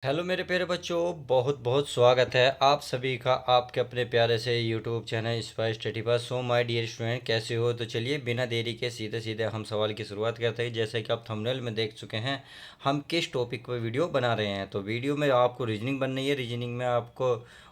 Hello मेरे प्यारे बच्चों, बहुत बहुत स्वागत है आप सभी का आपके अपने प्यारे से यूट्यूब चैनल स्पाइस स्टडी पर। सो माय डियर स्टूडेंट, कैसे हो? तो चलिए बिना देरी के सीधे सीधे हम सवाल की शुरुआत करते हैं। जैसे कि आप थंबनेल में देख चुके हैं, हम किस टॉपिक पर वीडियो बना रहे हैं। तो वीडियो में आपको रीजनिंग बननी है। रीजनिंग में आपको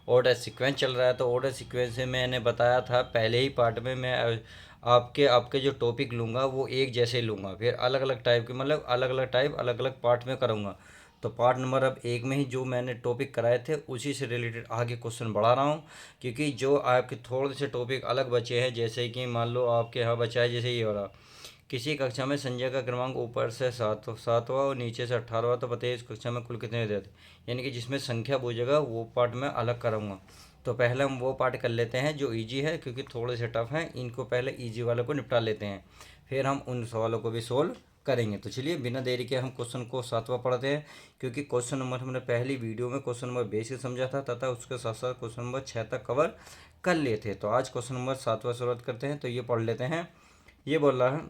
ऑर्डर सीक्वेंस चल रहा है। तो ऑर्डर सीक्वेंस से मैंने बताया था पहले ही पार्ट में, मैं आपके आपके जो टॉपिक लूँगा वो एक जैसे लूँगा, फिर अलग अलग टाइप के, मतलब अलग अलग टाइप अलग अलग पार्ट में करूँगा। तो पार्ट नंबर अब एक में ही जो मैंने टॉपिक कराए थे उसी से रिलेटेड आगे क्वेश्चन बढ़ा रहा हूँ। क्योंकि जो आपके थोड़े से टॉपिक अलग बचे हैं, जैसे कि मान लो आपके यहाँ बचा है, जैसे ये हो रहा, किसी कक्षा में संजय का क्रमांक ऊपर से सातवां और नीचे से 18वां, तो बताइए इस कक्षा में कुल कितने विद्यार्थी। यानी कि जिसमें संख्या पूछेगा वो पार्ट मैं अलग करूँगा। तो पहले हम वो पार्ट कर लेते हैं जो इजी है, क्योंकि थोड़े से टफ हैं, इनको पहले इजी वालों को निपटा लेते हैं, फिर हम उन सवालों को भी सोल्व करेंगे। तो चलिए बिना देरी के हम क्वेश्चन को सातवां पढ़ते हैं। क्योंकि क्वेश्चन नंबर हमने पहली वीडियो में क्वेश्चन नंबर बेसिक समझा था, तथा उसके साथ साथ क्वेश्चन नंबर 6 तक कवर कर लिए थे। तो आज क्वेश्चन नंबर सातवां शुरुआत करते हैं। तो ये पढ़ लेते हैं। ये बोल रहा है,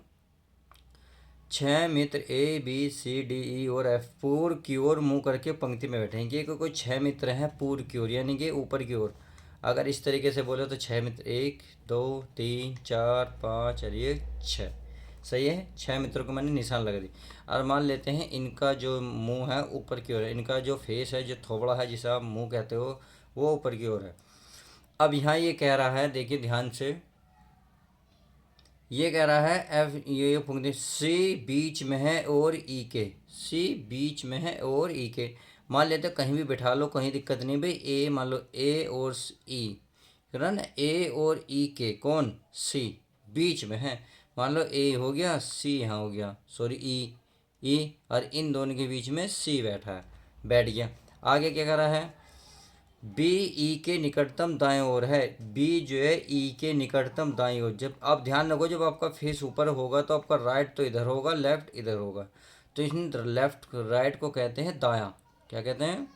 छह मित्र A B C D E और एफ पूर्व की ओर मुंह करके पंक्ति में बैठेंगे। ये कोई छह मित्र हैं पूर्व की ओर, यानी कि ऊपर की ओर। अगर इस तरीके से बोले तो छह मित्र, एक दो तीन चार पाँच और ये छः। सही है, छह मित्रों को मैंने निशान लगा दी। और मान लेते हैं इनका जो मुंह है ऊपर की ओर है, इनका जो फेस है, जो थोबड़ा है जिसे आप मुंह कहते हो, वो ऊपर की ओर है। अब यहाँ ये कह रहा है, देखिए ध्यान से, ये कह रहा है एफ, ये पंक्ति सी बीच में है और ई के, सी बीच में है और ई के। मान लेते कहीं भी बैठा लो, कहीं दिक्कत नहीं भाई। ए मान लो ए और ई, है ना, ए और ई के कौन, सी बीच में है। मान लो ए हो गया, सी यहाँ हो गया, सॉरी ई और इन दोनों के बीच में सी बैठा है, बैठ गया। आगे क्या कर रहा है, बी ई के निकटतम दाएं ओर है। बी जो है ई के निकटतम दाएं ओर। जब आप ध्यान रखो, जब आपका फेस ऊपर होगा तो आपका राइट तो इधर होगा, लेफ्ट इधर होगा। तो इसमें लेफ्ट राइट को कहते हैं दायां। क्या कहते हैं,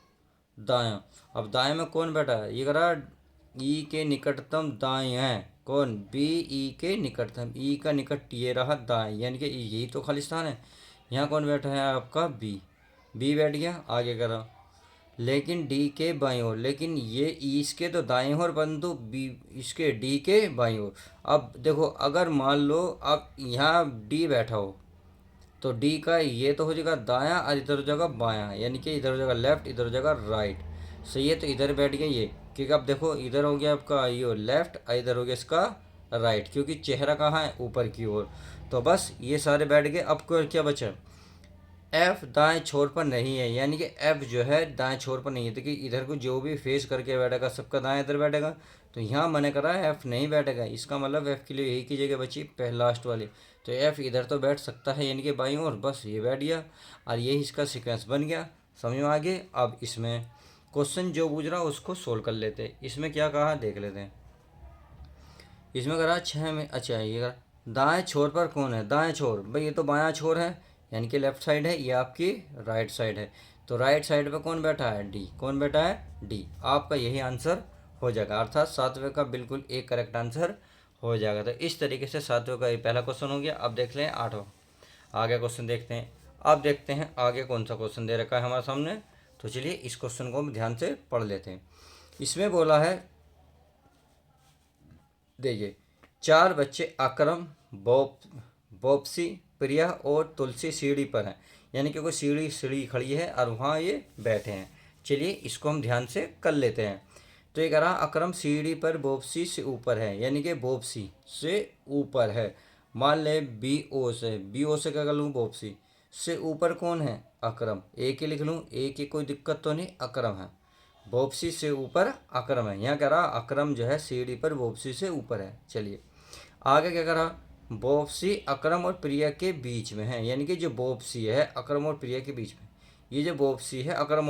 दायां। अब दाएं में कौन बैठा है, ये करा ई के निकटतम दाएं है कौन, बी ई के निकटतम, ई का निकट ये रहा दाएं, यानी कि यही तो खालिस्तान है। यहाँ कौन बैठा है आपका, बी, बी बैठ गया। आगे करा, लेकिन डी के बाईं ओर, लेकिन ये इसके तो दाईं ओर, परंतु बी इसके डी के बाईं ओर। अब देखो, अगर मान लो अब यहाँ डी बैठा हो तो डी का ये तो हो जाएगा दायां और इधर हो जाएगा बायां, यानी कि इधर हो जाएगा लेफ्ट, इधर हो जाएगा राइट। सही है, तो इधर बैठ गया ये, क्योंकि अब देखो इधर हो गया आपका ये लेफ्ट और इधर हो गया इसका राइट, क्योंकि चेहरा कहाँ है, ऊपर की ओर। तो बस ये सारे बैठ गए। अब क्या बचा, एफ दाएं छोर पर नहीं है, यानी कि एफ जो है दाएं छोर पर नहीं है। देखिए इधर को जो भी फेस करके बैठेगा सबका दाएं इधर बैठेगा। तो यहाँ मैंने करा है एफ नहीं बैठेगा, इसका मतलब एफ के लिए यही की जगह बची पहले लास्ट वाली। तो एफ इधर तो बैठ सकता है, यानी कि बाईं ओर, बस ये बैठ गया और यही इसका सीक्वेंस बन गया। समझ में आ गए। अब इसमें क्वेश्चन जो पूछ रहा उसको सोल्व कर लेते हैं। इसमें क्या कहा देख लेते हैं। इसमें करा छः में, अच्छा ये करा दाएं छोर पर कौन है, दाएं छोर भाई ये तो बायां छोर है, यानी कि लेफ्ट साइड है, ये आपकी राइट साइड है। तो राइट साइड पे कौन बैठा है, डी, कौन बैठा है, डी। आपका यही आंसर हो जाएगा, अर्थात सातवें का बिल्कुल एक करेक्ट आंसर हो जाएगा। तो इस तरीके से सातवें का ये पहला क्वेश्चन हो गया। अब देख लें आठवां, आगे क्वेश्चन देखते हैं। अब देखते हैं आगे कौन सा क्वेश्चन दे रखा है हमारे सामने। तो चलिए इस क्वेश्चन को हम ध्यान से पढ़ लेते हैं। इसमें बोला है, देखिए चार बच्चे अकरम, बॉब, बॉप्सी, प्रिया और तुलसी सीढ़ी पर हैं। यानी कि कोई सीढ़ी सीढ़ी खड़ी है और वहाँ ये बैठे हैं। चलिए इसको हम ध्यान से कर लेते हैं। तो ये कह रहा अकरम सीढ़ी पर बॉप्सी से ऊपर है, यानी कि बॉप्सी से ऊपर है। मान ले बी ओ से, बी ओ से क्या कर लूँ, बॉप्सी से ऊपर कौन है, अकरम। ए के लिख लूँ, ए की कोई दिक्कत तो नहीं, अकरम है। बोप्सी से ऊपर अकरम है, यहाँ कह रहा अकरम जो है सीढ़ी पर बोप्सी से ऊपर है। चलिए आगे क्या करा, बोप्सी अकरम और प्रिया के बीच में है, यानी कि जो बोप्सी है अकरम और प्रिया के बीच में, ये जो बोप्सी है अकरम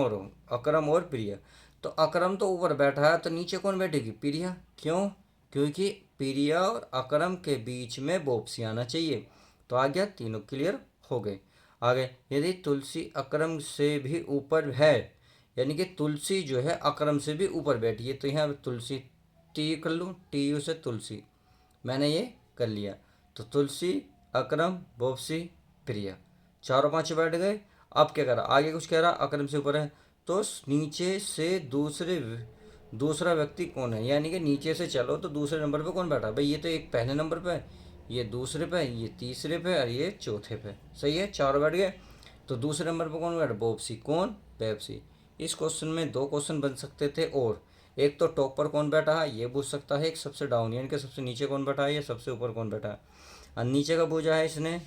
और प्रिया। तो अकरम तो ऊपर बैठा है, तो नीचे कौन बैठेगी, प्रिया। क्यों, क्योंकि प्रिया और अकरम के बीच में बोप्सी आना चाहिए। तो आ गया, तीनों क्लियर हो गए। आगे, यदि तुलसी अकरम से भी ऊपर है, यानी कि तुलसी जो है अकरम से भी ऊपर बैठी है, तो यहाँ तुलसी टी कर लूँ, टी यू से तुलसी, मैंने ये कर लिया। तो तुलसी अकरम बोप्सी प्रिया, चारों पांच बैठ गए। अब क्या करा, आगे कुछ कह रहा अकरम से ऊपर है, तो नीचे से दूसरा व्यक्ति कौन है, यानी कि नीचे से चलो तो दूसरे नंबर पे कौन बैठा है भाई, ये तो एक पहले नंबर पे है, ये दूसरे पे है, ये तीसरे पे और ये चौथे पे। सही है, चार बैठ गए। तो दूसरे नंबर पे कौन बैठा, बोपसी। कौन, पेप्सी। इस क्वेश्चन में दो क्वेश्चन बन सकते थे, और एक तो टॉप पर कौन बैठा है ये पूछ सकता है, एक सबसे डाउन यानी कि सबसे नीचे कौन बैठा है, या सबसे ऊपर कौन बैठा है। और नीचे का पूछा है इसने,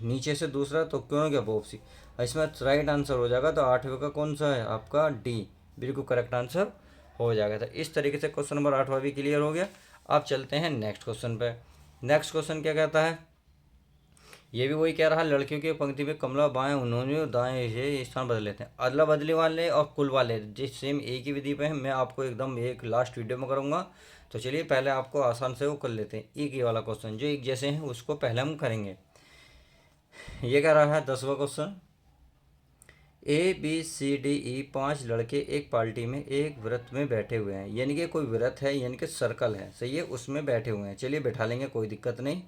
नीचे से दूसरा, तो क्यों हो गया बोपसी। इसमें राइट आंसर हो जाएगा, तो आठवें का कौन सा है आपका, डी, बिल्कुल करेक्ट आंसर हो जाएगा। तो इस तरीके से क्वेश्चन नंबर 8वां भी क्लियर हो गया। अब चलते हैं नेक्स्ट क्वेश्चन पे। नेक्स्ट क्वेश्चन क्या कहता है, ये भी वही कह रहा है, लड़कियों की पंक्ति में कमला बाएं उन्होंने और दाएं ये स्थान बदल लेते हैं। अदला बदली वाले और कुल वाले जिस सेम एक ही विधि पे हैं, मैं आपको एकदम एक लास्ट वीडियो में करूँगा। तो चलिए पहले आपको आसान से वो कर लेते हैं, एक ही वाला क्वेश्चन जो एक जैसे हैं उसको पहले हम करेंगे। ये कह रहा है 10वां क्वेश्चन, ABCDE 5 लड़के एक पार्टी में एक व्रत में बैठे हुए हैं, यानी कि कोई व्रत है, यानी कि सर्कल है, सही है, उसमें बैठे हुए हैं। चलिए बैठा लेंगे, कोई दिक्कत नहीं।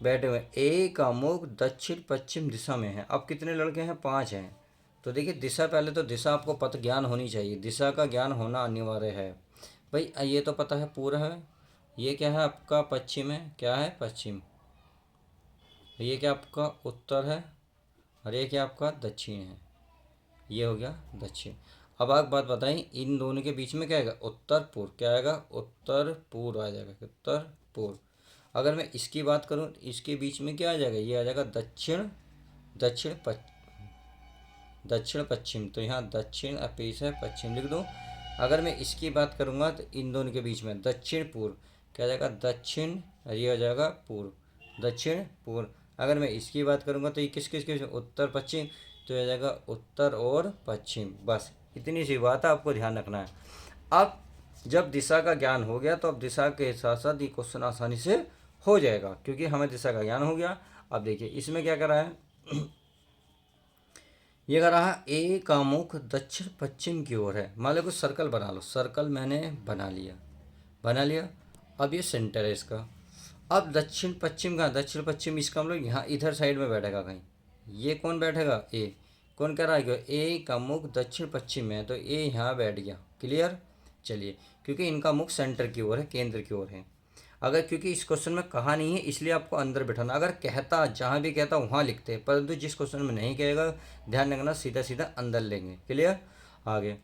बैठे हुए, ए का मुख दक्षिण पश्चिम दिशा में है। अब कितने लड़के हैं, 5 हैं। तो देखिए दिशा, पहले तो दिशा आपको पता ज्ञान होनी चाहिए, दिशा का ज्ञान होना अनिवार्य है भाई। ये तो पता है पूरा है। ये क्या है आपका, पश्चिम है, क्या है पश्चिम। ये क्या आपका उत्तर है, और ये क्या आपका दक्षिण है, ये हो गया दक्षिण। अब आप बात बताइए, इन दोनों के बीच में क्या आएगा, उत्तर पूर्व। क्या आएगा, उत्तर पूर्व आ जाएगा, उत्तर पूर्व। अगर मैं इसकी बात करूं, इसके बीच में क्या आ जाएगा, ये आ जाएगा दक्षिण, दक्षिण दक्षिण पश्चिम। तो यहाँ दक्षिण पेश है, पश्चिम लिख दो। अगर मैं इसकी बात करूँगा तो इन दोनों के बीच में दक्षिण पूर्व, क्या आ जाएगा, दक्षिण, और ये हो जाएगा पूर्व, दक्षिण पूर्व। अगर मैं इसकी बात करूँगा तो ये किस किस के बीच में, उत्तर पश्चिम, तो ये आ जाएगा उत्तर और पश्चिम। बस इतनी सी बात है, आपको ध्यान रखना है। अब जब दिशा का ज्ञान हो गया, तो अब दिशा के साथ साथ ये क्वेश्चन आसानी से हो जाएगा, क्योंकि हमें दिशा का ज्ञान हो गया। अब देखिए इसमें क्या कर रहा है, ये कह रहा है ए का मुख दक्षिण पश्चिम की ओर है। मान लो कुछ सर्कल बना लो, सर्कल मैंने बना लिया, बना लिया। अब ये सेंटर है इसका। अब दक्षिण पश्चिम का, दक्षिण पश्चिम इसका हम लोग यहाँ इधर साइड में बैठेगा कहीं, ये कौन बैठेगा, ए। कौन कह रहा है, ए का मुख दक्षिण पश्चिम में है, तो ए यहाँ बैठ गया। क्लियर। चलिए, क्योंकि इनका मुख सेंटर की ओर है, केंद्र की ओर है। अगर क्योंकि इस क्वेश्चन में कहा नहीं है इसलिए आपको अंदर बैठाना, अगर कहता जहाँ भी कहता वहाँ लिखते, परंतु जिस क्वेश्चन में नहीं कहेगा ध्यान रखना, सीधा सीधा अंदर लेंगे। क्लियर। आगे,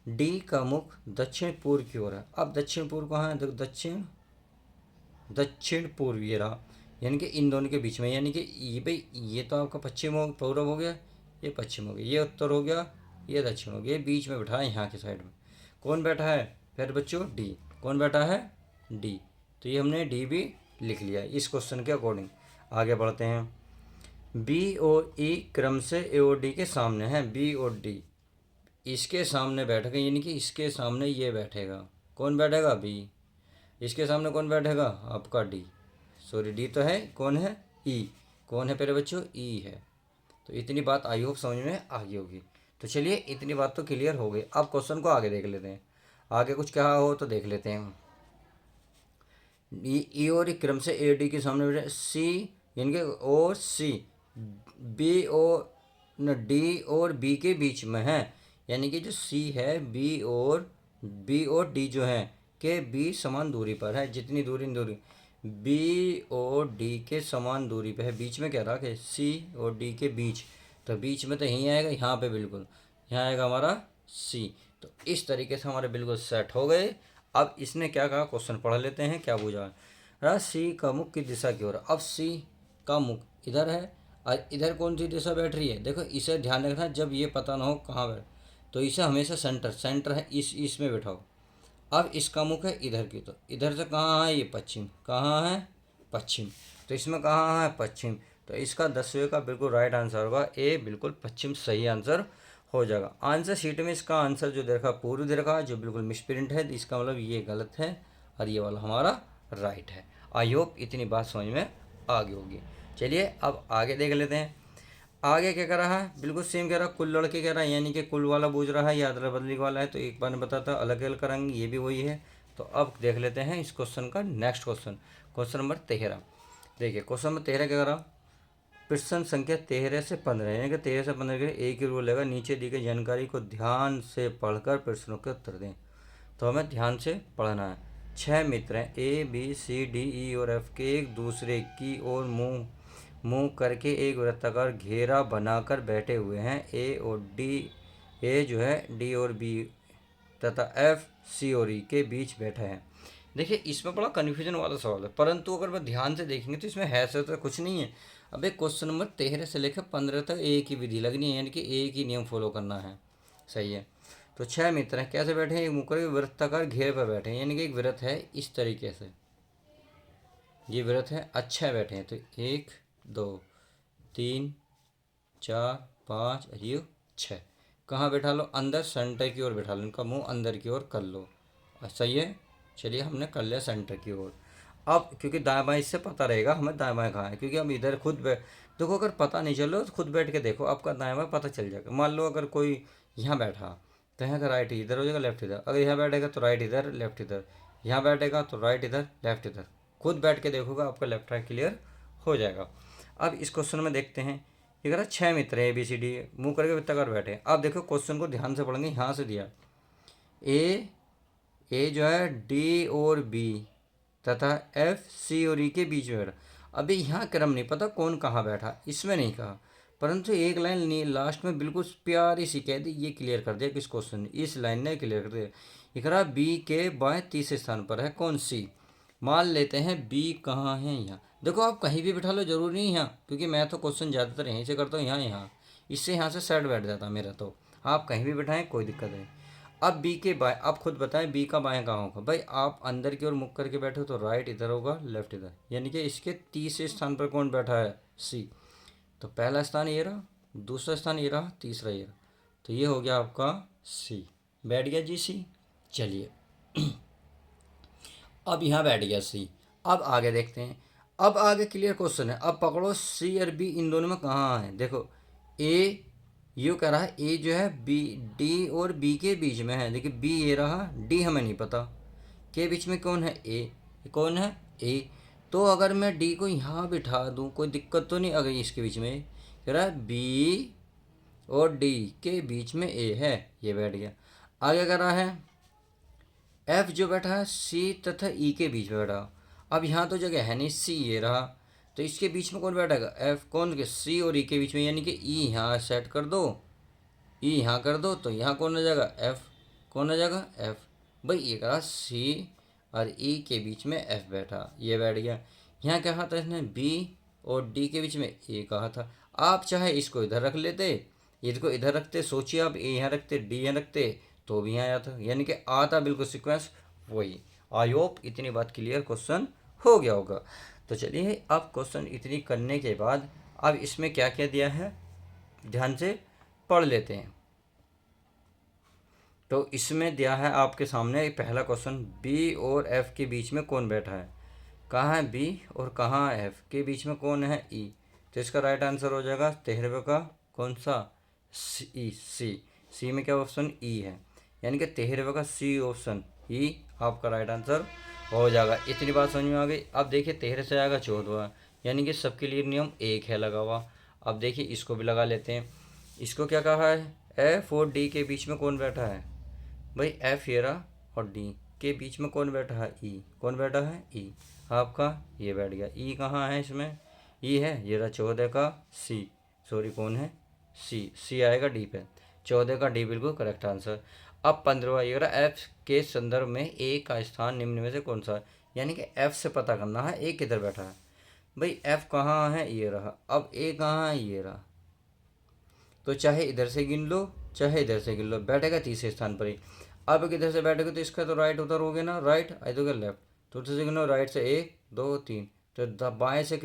डी का मुख दक्षिण पूर्व की ओर है। अब दक्षिण पूर्व कहाँ है, देखो दक्षिण, दक्षिण पूर्व ये रहा, यानी कि इन दोनों के बीच में, यानी कि ये भाई ये तो आपका पश्चिम हो, पूर्व हो गया, ये पश्चिम हो गया, ये उत्तर हो गया, ये दक्षिण हो गया, ये बीच में बैठा है यहाँ के साइड में। कौन बैठा है फिर बच्चों, डी। कौन बैठा है, डी। तो ये हमने डी भी लिख लिया इस क्वेश्चन के अकॉर्डिंग। आगे बढ़ते हैं। बी और ई क्रम से ए और डी के सामने हैं, बी और डी इसके सामने बैठेगा, यानी कि इसके सामने ये बैठेगा। कौन बैठेगा, बी। इसके सामने कौन बैठेगा, आपका डी। सॉरी डी तो है, कौन है, ई। कौन है प्यारे बच्चों, ई है। तो इतनी बात आई होप समझ में आ गई होगी। तो चलिए इतनी बात तो क्लियर हो गई। अब क्वेश्चन को आगे देख लेते हैं, आगे कुछ कहा हो तो देख लेते हैं। ई और ई क्रम से ए डी के सामने बैठे, सी यानी कि ओ सी, बी और न डी और बी के बीच में है, यानी कि जो सी है बी और डी जो है के बी समान दूरी पर है। जितनी दूरी बी और डी के समान दूरी पे है, बीच में क्या रहा कि सी और डी के बीच, तो बीच में तो यहीं आएगा, यहाँ पे बिल्कुल यहाँ आएगा हमारा सी। तो इस तरीके से हमारे बिल्कुल सेट हो गए। अब इसने क्या कहा, क्वेश्चन पढ़ लेते हैं क्या पूछा है। सी का मुख की दिशा की ओर, अब सी का मुख इधर है और इधर कौन सी दिशा बैठ रही है, देखो इसे ध्यान रखना, जब ये पता ना हो कहाँ बैठ, तो इसे हमेशा सेंटर है इसमें बैठाओ। अब इसका मुख है इधर की, तो इधर से कहाँ है ये, पश्चिम। कहाँ है, पश्चिम। तो इसमें कहाँ है, पश्चिम। तो इसका 10वें का बिल्कुल राइट आंसर होगा ए, बिल्कुल पश्चिम सही आंसर हो जाएगा। आंसर शीट में इसका आंसर जो दे रखा पूर्व दे रखा, जो बिल्कुल मिसप्रिंट है, इसका मतलब ये गलत है और ये वाला हमारा राइट है। आई होप इतनी बात समझ में आ गई होगी। चलिए अब आगे देख लेते हैं। आगे क्या कर रहा है, बिल्कुल सेम कह रहा है, कुल लड़के कह रहा है, यानी कि कुल वाला पूछ रहा है या अदला बदली वाला है, तो एक बार बताता अलग अलग करेंगे, ये भी वही है। तो अब देख लेते हैं इस क्वेश्चन का नेक्स्ट क्वेश्चन, क्वेश्चन नंबर 13। देखिए क्वेश्चन नंबर 13 क्या कर रहा, प्रश्न संख्या 13 से 15 यानी कि 13 से 15 के एक ही रूल लेगा, नीचे दी गई जानकारी को ध्यान से पढ़कर प्रश्नों के उत्तर दें। तो हमें ध्यान से पढ़ना है। 6 मित्र हैं, A B C D E और एफ के एक दूसरे की ओर मुंह मुंह करके एक वृत्ताकार घेरा बनाकर बैठे हुए हैं। ए और डी, ए जो है डी और बी तथा एफ सी और ई के बीच बैठा है। देखिए इसमें बड़ा कन्फ्यूजन वाला सवाल है, परंतु अगर मैं ध्यान से देखेंगे तो इसमें है से तो कुछ नहीं है। अब एक क्वेश्चन नंबर 13 से लेकर 15 तक एक ही विधि लगनी है, यानी कि एक ही नियम फॉलो करना है। सही है। तो 6 मित्र हैं, कैसे बैठे हैं? एक मुकर के वृत्ताकार घेरे पर बैठे हैं, यानी कि एक वृत्त है इस तरीके से, ये वृत्त है, अच्छा बैठे हैं। तो 1 2 3 4 5 और ये 6। कहाँ बैठा लो? अंदर सेंटर की ओर बैठा लो, इनका मुंह अंदर की ओर कर लो। सही है। चलिए हमने कर लिया सेंटर की ओर। अब क्योंकि दाएं बाएं इससे पता रहेगा हमें दाएं बाएं कहाँ है, क्योंकि हम इधर खुद देखो, अगर पता नहीं चलो तो खुद बैठ के देखो, आपका दाएं बाएं पता चल जाएगा। मान लो अगर कोई यहाँ बैठा तो यहाँ का राइट इधर हो जाएगा, लेफ्ट इधर। अगर यहाँ बैठेगा तो राइट इधर, लेफ्ट इधर। यहाँ बैठेगा तो राइट इधर, लेफ्ट इधर। खुद बैठ के देखोगे आपका लेफ्ट राइट क्लियर हो जाएगा। अब इस क्वेश्चन में देखते हैं, ये कह रहा है 6 मित्र है, ए बी सी डी मुँह करके वृत्ताकार बैठे। अब देखो क्वेश्चन को ध्यान से पढ़ेंगे। यहाँ से दिया ए जो है डी और बी तथा एफ सी और ई के बीच में बैठा। अभी यहाँ क्रम नहीं पता कौन कहाँ बैठा, इसमें नहीं कहा, परंतु एक लाइन लास्ट में बिल्कुल प्यारी सी कह दी, ये क्लियर कर दिया किस क्वेश्चन ने, इस लाइन ने क्लियर कर दिया। ये कह बी के बाएं तीसरे स्थान पर है कौन? सी। मान लेते हैं बी कहाँ है? यहाँ। देखो आप कहीं भी बैठा लो, जरूरी नहीं यहाँ, क्योंकि मैं तो क्वेश्चन ज़्यादातर यहीं से करता हूँ, यहाँ इससे यहाँ से साइड बैठ जाता मेरा। तो आप कहीं भी बैठाएं कोई दिक्कत नहीं। अब बी के बाएं, आप खुद बताएं बी का बाएं कहाँ होगा? भाई आप अंदर की ओर मुख करके बैठे हो तो राइट इधर होगा, लेफ्ट इधर, यानी कि इसके तीसरे स्थान पर कौन बैठा है? सी। तो पहला स्थान ये रहा, दूसरा स्थान ये रहा, तीसरा ये रहा, तो ये हो गया आपका सी। बैठ गया जी सी। चलिए अब यहाँ बैठ गया सी। अब आगे देखते हैं। अब आगे क्लियर क्वेश्चन है। अब पकड़ो सी और बी इन दोनों में कहाँ है? देखो ए यू कह रहा है, ए जो है बी डी और बी के बीच में है। देखिए बी ये रहा, डी हमें नहीं पता, के बीच में कौन है? ए। कौन है? ए। तो अगर मैं डी को यहाँ बिठा दूँ कोई दिक्कत तो नहीं? अगर इसके बीच में कह रहा है बी और डी के बीच में ए है, ये बैठ गया। आगे कह रहा है एफ जो बैठा है सी तथा ई के बीच में बैठा। अब यहाँ तो जगह है नहीं, सी ये रहा, तो इसके बीच में कौन बैठेगा? एफ। कौन के? सी और ई के बीच में, यानी कि ई यहाँ सेट कर दो, ई यहाँ कर दो, तो यहाँ कौन आ जाएगा? एफ। कौन आ जाएगा? एफ। भाई ये कहा सी और ई के बीच में एफ बैठा, ये बैठ गया। यहाँ क्या कहा था इसने? बी और डी के बीच में ए कहा था। आप चाहे इसको इधर रख लेते, इसको इधर रखते, सोचिए आप ए यहाँ रखते, डी यहाँ रखते, तो भी यहाँ आता, यानी कि आता बिल्कुल सीक्वेंस वही। आई होप इतनी बात क्लियर क्वेश्चन हो गया होगा। तो चलिए अब क्वेश्चन इतनी करने के बाद अब इसमें क्या क्या दिया है ध्यान से पढ़ लेते हैं। तो इसमें दिया है आपके सामने पहला क्वेश्चन, बी और एफ के बीच में कौन बैठा है? कहाँ है बी और कहाँ है एफ? के बीच में कौन है? ई। तो इसका राइट आंसर हो जाएगा 13वें का कौन सा? सी। सी में क्या ऑप्शन? ई है, यानी कि 13वें का सी ऑप्शन ई आपका राइट आंसर हो जाएगा। इतनी बात समझ में आ गई। अब देखिए 13 से आएगा 14वां, यानी कि सबके लिए नियम एक है लगा हुआ। अब देखिए इसको भी लगा लेते हैं। इसको क्या कहा है? एफ और डी के बीच में कौन बैठा है? भाई एफ ये रहा और डी के बीच में कौन बैठा है? ई। कौन बैठा है? ई। आपका ये बैठ गया। ई कहाँ है इसमें? ई है, ये रहा 14 का सी, सॉरी कौन है? सी आएगा डी पे, 14 का डी बिल्कुल करेक्ट आंसर। अब 15वां ये रहा, एफ के संदर्भ में ए का स्थान निम्न में से कौन सा है? यानी कि एफ से पता करना है ए किधर बैठा है। भाई एफ कहाँ है? ये रहा। अब ए कहाँ है? ये रहा। तो चाहे इधर से गिन लो चाहे इधर से गिन लो, बैठेगा तीसरे स्थान पर ही। अब किधर से बैठेगा तो इसका तो राइट उधर हो गया ना, राइट इधर लेफ्ट, तो उधर से गिनो, राइट से 1 2 3, तो बाएँ से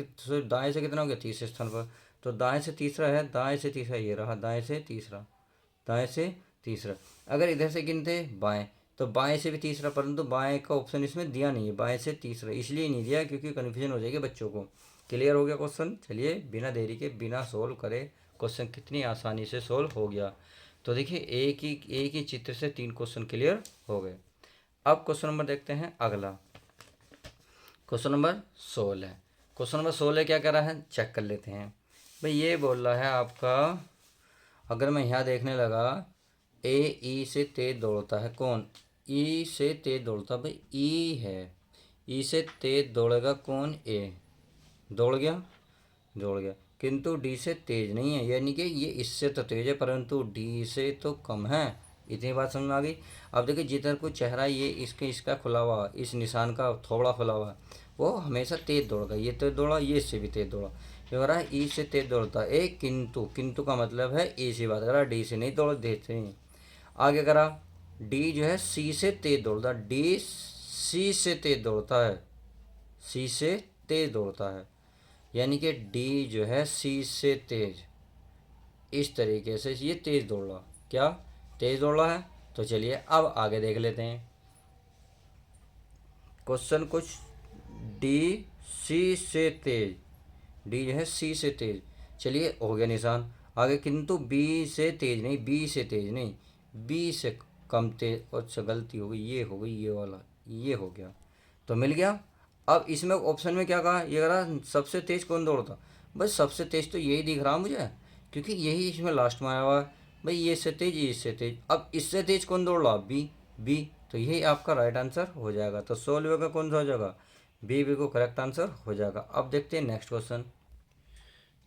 दाएँ से कितना हो गया? तीसरे स्थान पर। तो दाएँ से तीसरा है, दाएँ से तीसरा ये रहा, दाएँ से तीसरा, दाएँ से तीसरा। अगर इधर से गिनते बाएँ तो बाएँ से भी तीसरा, परंतु बाएँ का ऑप्शन इसमें दिया नहीं है, बाएँ से तीसरा इसलिए नहीं दिया क्योंकि कन्फ्यूजन हो जाएगी बच्चों को। क्लियर हो गया क्वेश्चन? चलिए बिना देरी के बिना सोल्व करे क्वेश्चन कितनी आसानी से सोल्व हो गया। तो देखिए एक ही चित्र से 3 क्वेश्चन क्लियर हो गए। अब क्वेश्चन नंबर देखते हैं अगला, क्वेश्चन नंबर 16। क्वेश्चन नंबर 16 क्या कर रहा है चेक कर लेते हैं। भाई ये बोल रहा है आपका, अगर मैं यहाँ देखने लगा, ए ई से तेज दौड़ता है कौन? ई से तेज दौड़ता, भाई ई है। ई से तेज दौड़ेगा कौन? ए। दौड़ गया, दौड़ गया, किंतु डी से तेज नहीं है, यानी कि ये इससे तो तेज है परंतु डी से तो कम है। इतनी बात समझ में आ गई। अब देखिए जिधर को चेहरा ये इसके इसका खुला हुआ, इस निशान का थोड़ा खुला हुआ, वो हमेशा तेज दौड़ता है। ये तेज दौड़ा, ये इससे भी तेज दौड़ा, ये हो रहा है ई से तेज दौड़ता है। ए किंतु, किंतु का मतलब है ए से बात करा, डी से नहीं दौड़ देते हैं। आगे करा, डी जो है सी से तेज दौड़ता, डी सी से तेज दौड़ता है, सी से तेज दौड़ता है, यानी कि डी जो है सी से तेज, इस तरीके से ये तेज दौड़ रहा। क्या तेज दौड़ रहा है? तो चलिए अब आगे देख लेते हैं क्वेश्चन कुछ। डी सी से तेज, डी जो है सी से तेज, चलिए हो गया निशान। आगे किंतु बी से तेज नहीं, बी से तेज नहीं, बी से कम तेज। अच्छा गलती हो गई, ये हो गई, ये वाला, ये हो गया, तो मिल गया। अब इसमें ऑप्शन में क्या कहा, ये कहा सबसे तेज कौन दौड़ता? बस सबसे तेज तो यही दिख रहा मुझे, क्योंकि यही इसमें लास्ट में आया हुआ है। भाई ये इससे तेज, ये इससे तेज, अब इससे तेज कौन दौड़ रहा? बी। बी, तो यही आपका राइट आंसर हो जाएगा। तो 16 का कौन सा हो जाएगा? बी बिल्कुल करेक्ट आंसर हो जाएगा। अब देखते हैं नेक्स्ट क्वेश्चन।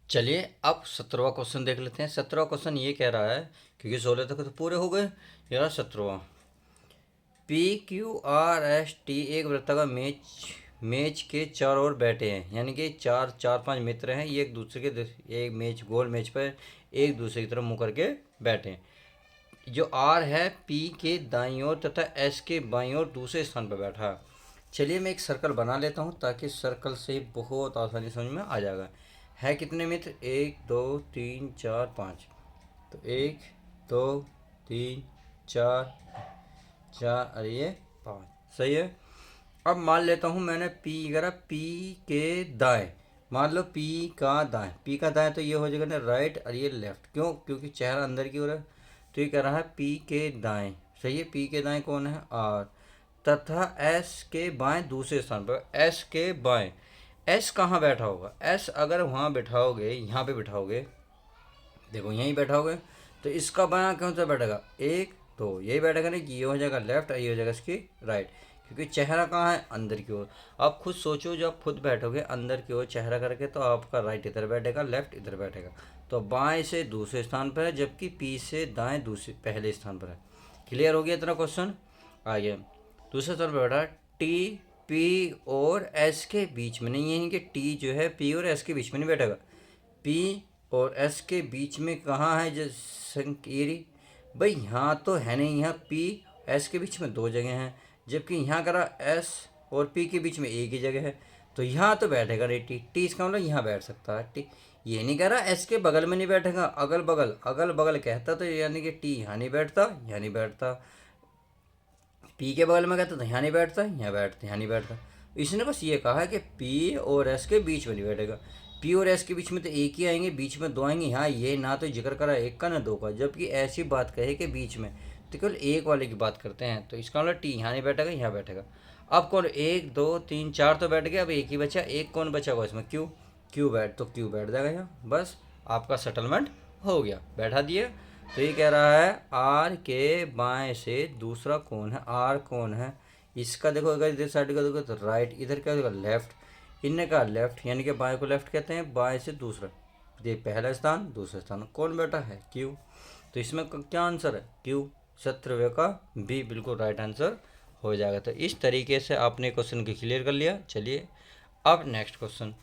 चलिए अब 17वां क्वेश्चन देख लेते हैं। 17वां क्वेश्चन ये कह रहा है, क्योंकि 16 तक तो पूरे हो गए, ये रहा 17वां। P Q R S T एक वृत्ताकार मेज के चारों ओर बैठे हैं, यानी कि चार चार पांच मित्र हैं, ये एक दूसरे के एक मेज, गोल मेज पर एक दूसरे की तरफ मुंह करके बैठे हैं। जो आर है पी के दाईं ओर तथा एस के बाईं ओर दूसरे स्थान पर बैठा है। चलिए मैं एक सर्कल बना लेता हूँ ताकि सर्कल से बहुत आसानी समझ में आ जाएगा। है कितने मित्र? 1 2 3 4 5। तो 1 2 3 4 4, अरे ये 5, सही है। अब मान लेता हूँ मैंने पी करा, पी के दाएं, मान लो पी का दाएं, पी का दाएं तो ये हो जाएगा ना राइट, और ये लेफ्ट। क्यों? क्योंकि चेहरा अंदर की ओर है, तो ये कह रहा है पी के दाएं, सही है। पी के दाएं कौन है? आर, तथा एस के बाएं दूसरे स्थान पर। एस के बाएं, एस कहाँ बैठा होगा? एस अगर वहाँ बैठाओगे, यहाँ पे बैठाओगे, देखो यहीं बैठाओगे, तो इसका बायां कौन सा बैठेगा? 1 2, यही बैठेगा नहीं कि ये हो जाएगा लेफ्ट और ये हो जाएगा इसकी राइट, क्योंकि चेहरा कहाँ है? अंदर की ओर। आप खुद सोचो, जब खुद बैठोगे अंदर की ओर चेहरा करके, तो आपका राइट इधर बैठेगा, लेफ्ट इधर बैठेगा, तो बाएं से दूसरे स्थान पर है, जबकि पी से दाएं दूसरे पहले स्थान पर है। क्लियर हो गया इतना क्वेश्चन? आगे दूसरे स्थान पर बैठा टी पी और एस के बीच में नहीं, यानी कि टी जो है पी और एस के बीच में नहीं बैठेगा। पी और एस के बीच में कहाँ है जो संकीरी? भाई यहाँ तो है नहीं, यहाँ पी एस के बीच में 2 जगह हैं, जबकि यहाँ करा एस और पी के बीच में एक ही जगह है, तो यहाँ तो बैठेगा नहीं टी। टी इसका मतलब यहाँ बैठ सकता है टी। ये नहीं कह रहा एस के बगल में नहीं बैठेगा, अगल बगल, अगल बगल कहता तो यानी कि टी यहाँ नहीं बैठता, यहाँ नहीं बैठता। पी के बगल में कहता तो यहाँ नहीं बैठता, यहाँ बैठता, यहाँ नहीं बैठता। इसने बस ये कहा है कि पी और एस के बीच में नहीं बैठेगा। पी और एस के बीच में तो एक ही आएंगे, बीच में 2 आएंगे। यहाँ ये ना तो जिक्र करा 1 का ना 2 का, जबकि ऐसी बात कहे कि बीच में, तो केवल एक वाले की बात करते हैं, तो इसका मतलब टी यहाँ नहीं बैठेगा, यहाँ बैठेगा। अब कौन? 1 2 3 4 तो बैठ गया, अब एक ही बचा, एक कौन बचा हुआ इसमें? क्यू। क्यू बैठ, तो क्यू बैठ जाएगा यहाँ, बस आपका सेटलमेंट हो गया, बैठा दिए। तो ये कह रहा है आर के बाएं से दूसरा कौन है? आर कौन है? इसका देखो, अगर इधर साइड का देखो तो राइट, इधर क्या होगा? लेफ्ट। इनने कहा लेफ्ट, यानी कि बाएं को लेफ्ट कहते हैं, बाएं से दूसरा, ये पहला स्थान, दूसरा स्थान कौन बैठा है? क्यू। तो इसमें क्या आंसर है? क्यू। 17वें का बी बिल्कुल राइट आंसर हो जाएगा। तो इस तरीके से आपने क्वेश्चन को क्लियर कर लिया। चलिए अब नेक्स्ट क्वेश्चन।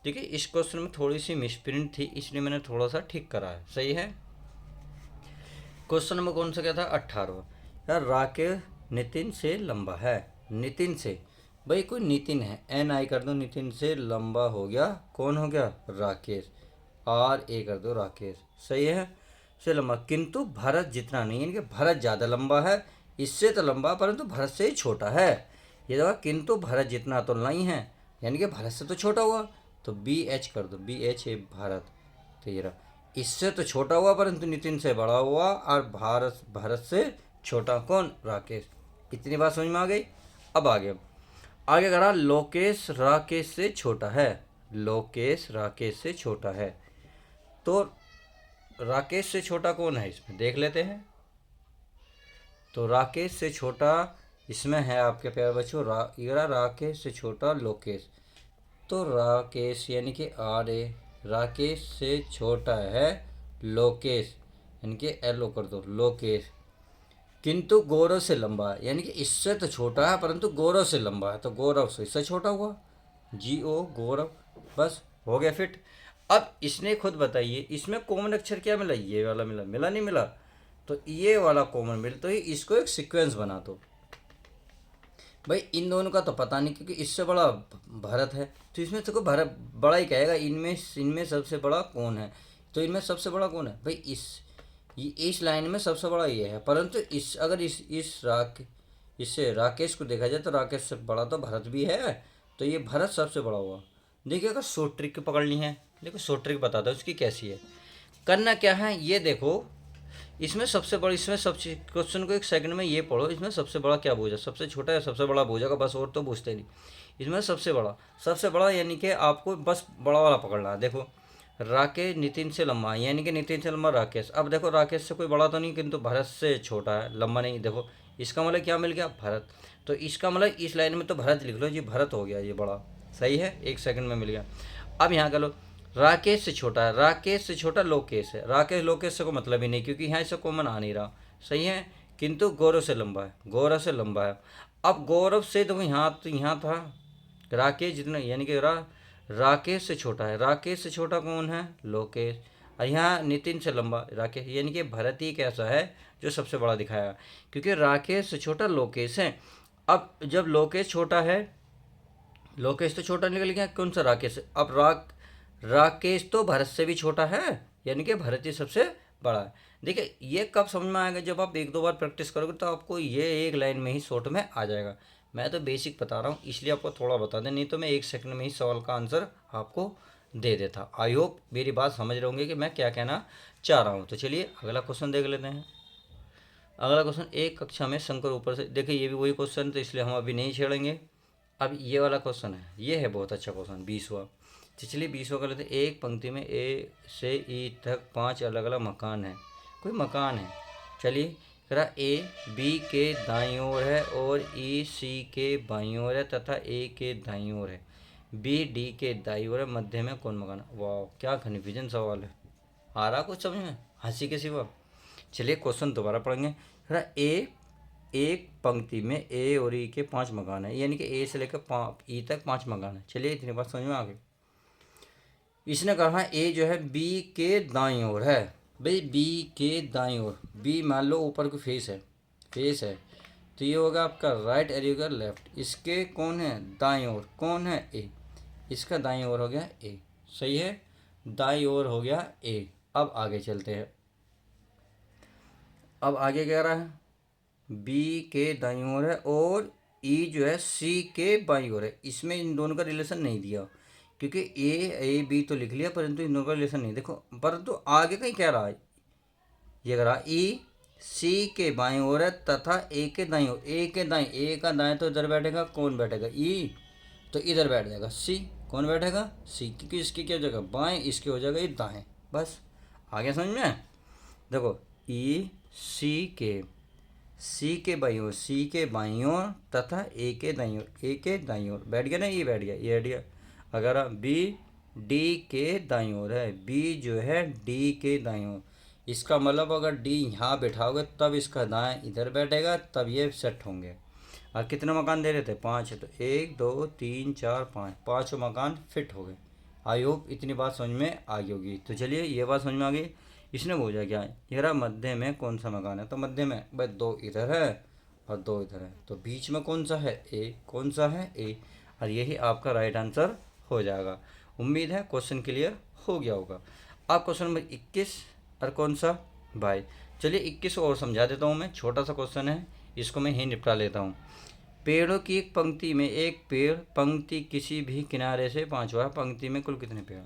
देखिए इस क्वेश्चन में थोड़ी सी मिसप्रिंट थी, इसलिए मैंने थोड़ा सा ठीक करा है, सही है। क्वेश्चन नंबर कौन सा क्या था? 18वां। यार राकेश नितिन से लंबा है, नितिन से, भाई कोई नितिन है, एन आई कर दो, नितिन से लंबा हो गया, कौन हो गया? राकेश। आर ए कर दो, राकेश, सही है, से लंबा, किंतु भरत जितना नहीं, यानी कि भरत ज़्यादा लंबा है, इससे तो लंबा परंतु भरत से ही छोटा है। ये देखो किंतु भरत जितना तो नहीं है, यानी कि भरत से तो छोटा हुआ, तो बी एच कर दो, बी एच ए भारत। तो ये रहा, इससे तो छोटा हुआ परंतु नितिन से बड़ा हुआ, और भारत भारत से छोटा कौन? राकेश। इतनी बात समझ में आ गई। अब आगे आगे करा, लोकेश राकेश से छोटा है, लोकेश राकेश से छोटा है, तो राकेश से छोटा कौन है इसमें, देख लेते हैं। तो राकेश से छोटा इसमें है आपके प्यारे बच्चों ये रहा राकेश से छोटा लोकेश। तो राकेश यानी कि आर ए, राकेश से छोटा है लोकेश, यानी कि एलो कर दो लोकेश, किंतु गौरव से लंबा है, यानी कि इससे तो छोटा है परंतु गौरव से लंबा है, तो गौरव से इससे छोटा हुआ, जी ओ गौरव, बस हो गया फिट। अब इसने खुद बताइए इसमें कॉमन अक्षर क्या मिला, ये वाला मिला, मिला नहीं मिला, तो ये वाला कॉमन मिला, तो इसको एक सीक्वेंस बना दो। भाई इन दोनों का तो पता नहीं क्योंकि इससे बड़ा भरत है, तो इसमें तो भरत बड़ा ही कहेगा, इनमें इनमें सबसे बड़ा कौन है, तो इनमें सबसे बड़ा कौन है भाई, इस लाइन में सबसे बड़ा ये है, परंतु इस अगर इससे राकेश को देखा जाए तो राकेश से बड़ा तो भरत भी है, तो ये भरत सबसे बड़ा हुआ। देखिए अगर शॉर्ट ट्रिक पकड़नी है, देखो शॉर्ट ट्रिक बताता हूँ उसकी कैसी है। करना क्या है ये देखो, इसमें सबसे बड़ा, इसमें सबसे क्वेश्चन को एक सेकंड में ये पढ़ो, इसमें सबसे बड़ा क्या भुजा, सबसे छोटा या सबसे बड़ा भुजा का, बस और तो पूछते नहीं। इसमें सबसे बड़ा यानी कि आपको बस बड़ा वाला पकड़ना है। देखो राकेश नितिन से लंबा, यानी कि नितिन से लंबा राकेश। अब देखो राकेश से कोई बड़ा तो नहीं किंतु भरत से छोटा है, लंबा नहीं। देखो इसका मतलब क्या मिल गया, भरत। तो इसका मतलब इस लाइन में तो भरत लिख लो जी, भरत हो गया ये बड़ा, सही है, एक सेकंड में मिल गया। अब यहाँ कर लो राकेश से छोटा है, राकेश से छोटा लोकेश है, राकेश लोकेश से को मतलब ही नहीं क्योंकि यहाँ से कॉमन आ नहीं रहा, सही है, किंतु गौरव से लंबा है, गौरव से लंबा है। अब गौरव से देखो यहाँ था राकेश जितना, यानी कि राकेश से छोटा है, राकेश से छोटा कौन है, लोकेश। और यहाँ नितिन से लंबा राकेश, यानी कि भरत ही कैसा है जो सबसे बड़ा दिखाया, क्योंकि राकेश से छोटा लोकेश है। अब जब लोकेश छोटा है, लोकेश तो छोटा निकल गया, कौन सा राकेश, अब राकेश तो भरत से भी छोटा है, यानी कि भरत ही सबसे बड़ा है। देखिए ये कब समझ में आएगा, जब आप एक दो बार प्रैक्टिस करोगे तो आपको ये एक लाइन में ही शॉर्ट में आ जाएगा। मैं तो बेसिक बता रहा हूँ इसलिए आपको थोड़ा बता दें, नहीं तो मैं एक सेकंड में ही सवाल का आंसर आपको दे देता। आई होप मेरी बात समझ रहे होंगे कि मैं क्या कहना चाह रहा हूँ। तो चलिए अगला क्वेश्चन देख लेते हैं। अगला क्वेश्चन, एक कक्षा में शंकर ऊपर से, देखिए ये भी वही क्वेश्चन तो इसलिए हम अभी नहीं छेड़ेंगे। अब ये वाला क्वेश्चन है, ये है बहुत अच्छा क्वेश्चन 20वां। चलिए 20वां कर लेते हैं। एक पंक्ति में ए से ई तक 5 अलग अलग मकान हैं, कोई मकान है। चलिए कह रहा ए बी के दाईं ओर है और ई सी के बाईं ओर है तथा ए के दाईं ओर है, बी डी के दाईं ओर है, मध्य में कौन मकान है। वाह क्या कन्फ्यूजन सवाल है, आ रहा कुछ समझ में हंसी के सिवा। चलिए क्वेश्चन दोबारा पढ़ेंगे। कह रहा ए एक पंक्ति में ए और ई के 5 मकान है, यानी कि ए से लेकर ई तक 5 मकान है। चलिए इतनी बात समझ में आ गई। इसने कहा ए जो है बी के दाईं ओर है, भाई बी के दाईं ओर, बी मान लो ऊपर की फेस है, तो ये होगा आपका राइट और ये होगा लेफ्ट। इसके कौन है दाईं ओर, कौन है ए, इसका दाईं ओर हो गया ए, सही है, दाईं ओर हो गया ए। अब आगे चलते हैं। अब आगे क्या रहा है, बी के दाईं ओर है और ई जो है सी के बाईं ओर है। इसमें इन दोनों का रिलेशन नहीं दिया क्योंकि ए बी तो लिख लिया परंतु इन दोनों का रिलेशन नहीं। देखो परंतु आगे कहीं क्या रहा है, ये कह रहा ई सी के बाईं ओर है तथा ए के दाईं ओर, ए के दाईं, ए का दाएं तो इधर बैठेगा, कौन बैठेगा ई, तो इधर बैठ जाएगा सी, कौन बैठेगा सी, क्योंकि इसकी क्या हो जाएगा बाएं, इसके हो जाएगा ये दाएं। बस आगे समझ में। देखो ई सी के बाईं ओर, सी के बाईं ओर तथा ए के दाईं ओर, ए के दाईं ओर बैठ गया ना, ये बैठ गया, ये बैठ गया। अगर बी डी के दाईं ओर है, बी जो है डी के दाईं ओर, इसका मतलब अगर डी यहाँ बैठाओगे तब इसका दाएं इधर बैठेगा, तब ये सेट होंगे। और कितने मकान दे रहे थे 5 है, तो 1 2 3 4 5, 5 मकान फिट हो गए। आई होप इतनी बात समझ में आ गई होगी। तो चलिए ये बात समझ में आ गई। इसने बोला क्या है, यार मध्य में कौन सा मकान है, तो मध्य में भाई 2 इधर है और 2 इधर है, तो बीच में कौन सा है ए, कौन सा है ए, और यही आपका राइट आंसर हो जाएगा। उम्मीद है क्वेश्चन क्लियर हो गया होगा। अब क्वेश्चन नंबर 21 और कौन सा भाई, चलिए 21 को और समझा देता हूँ मैं, छोटा सा क्वेश्चन है, इसको मैं ही निपटा लेता हूँ। पेड़ों की एक पंक्ति में एक पेड़, पंक्ति किसी भी किनारे से 5वां, पंक्ति में कुल कितने पेड़।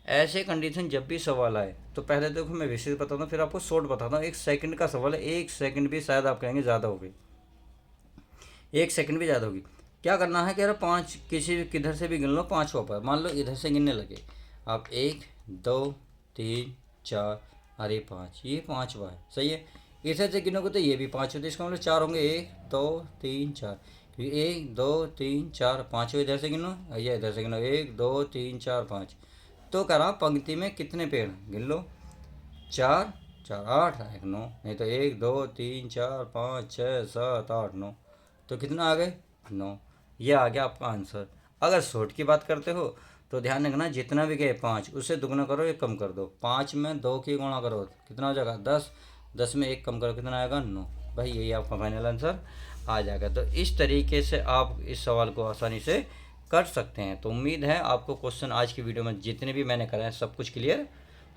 ऐसे कंडीशन जब भी सवाल आए तो पहले देखो मैं विशेष बताता हूँ, फिर आपको शॉर्ट बताता हूँ। 1 सेकंड का सवाल है, 1 सेकंड भी शायद आप कहेंगे ज़्यादा हो गई, 1 सेकंड भी ज़्यादा होगी। क्या करना है, कह रहा 5 किसी भी किधर से भी गिन लो, 5वां पर मान लो इधर से गिनने लगे आप, 1 2 3 4, अरे 5, ये 5 बार सही है। इस तरह से गिनोगे तो ये भी 5 होते, इसका मतलब 4 होंगे, 1 2 3 4, क्योंकि 1 2 3 4 5 हो, इधर से गिनो या इधर से गिनो, 1 2 3 4 5। तो कह रहा हूँ पंक्ति में कितने पेड़, गिन लो, 4 4 8 1 9, नहीं तो 1 2 3 4 5 6 7 8 9, तो कितना आ गए 9। ये आ गया आपका आंसर। अगर शॉर्ट की बात करते हो तो ध्यान रखना, जितना भी गए 5 उससे दुगना करो, एक कम कर दो, 5 में 2 की गुणा करो कितना हो जाएगा 10, 10 में 1 कम करो कितना आएगा 9। भाई यही आपका फाइनल आंसर आ जाएगा। तो इस तरीके से आप इस सवाल को आसानी से कर सकते हैं। तो उम्मीद है आपको क्वेश्चन आज की वीडियो में जितने भी मैंने कराए सब कुछ क्लियर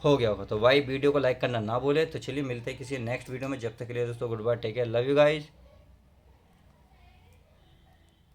हो गया होगा। तो भाई वीडियो को लाइक करना ना भूले। तो चलिए मिलते हैं किसी नेक्स्ट वीडियो में, जब तक के लिए दोस्तों goodbye, take care, love you guys.